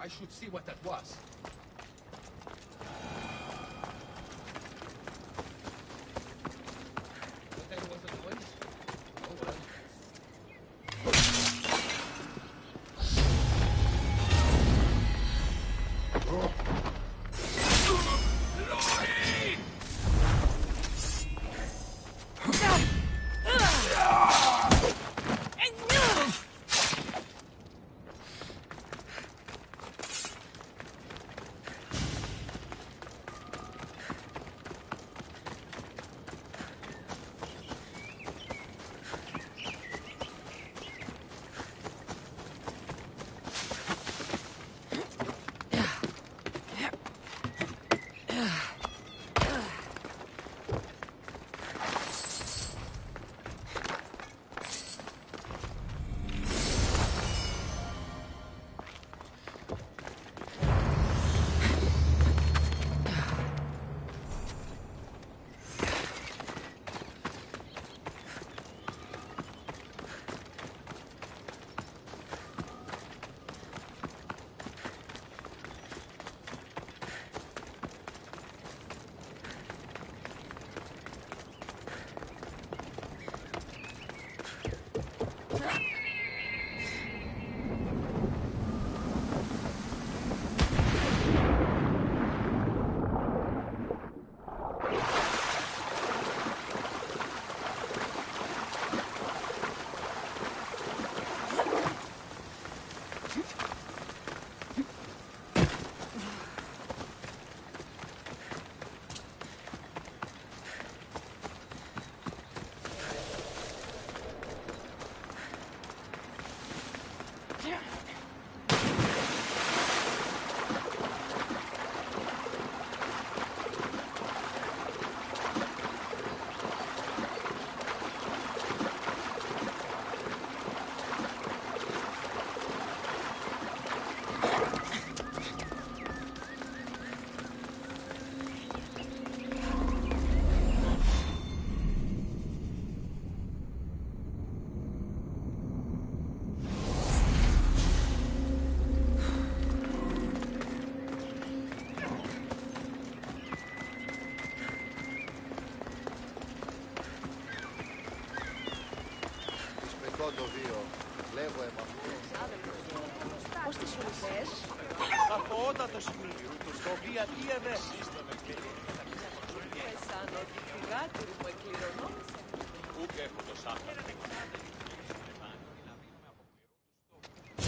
I should see what that was. But there was a noise. Oh well.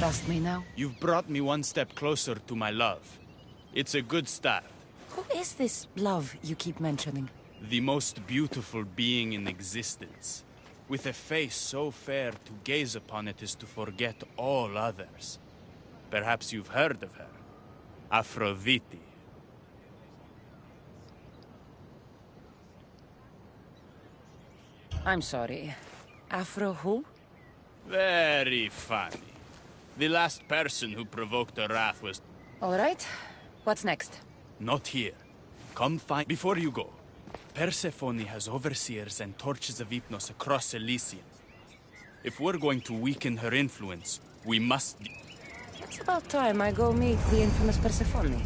Trust me now? You've brought me one step closer to my love. It's a good start. Who is this love you keep mentioning? The most beautiful being in existence. With a face so fair, to gaze upon it is to forget all others. Perhaps you've heard of her. Aphrodite. I'm sorry. Afro who? Very funny. The last person who provoked her wrath was... All right. What's next? Not here. Come find... Before you go, Persephone has overseers and torches of Hypnos across Elysium. If we're going to weaken her influence, we must... It's about time I go meet the infamous Persephone.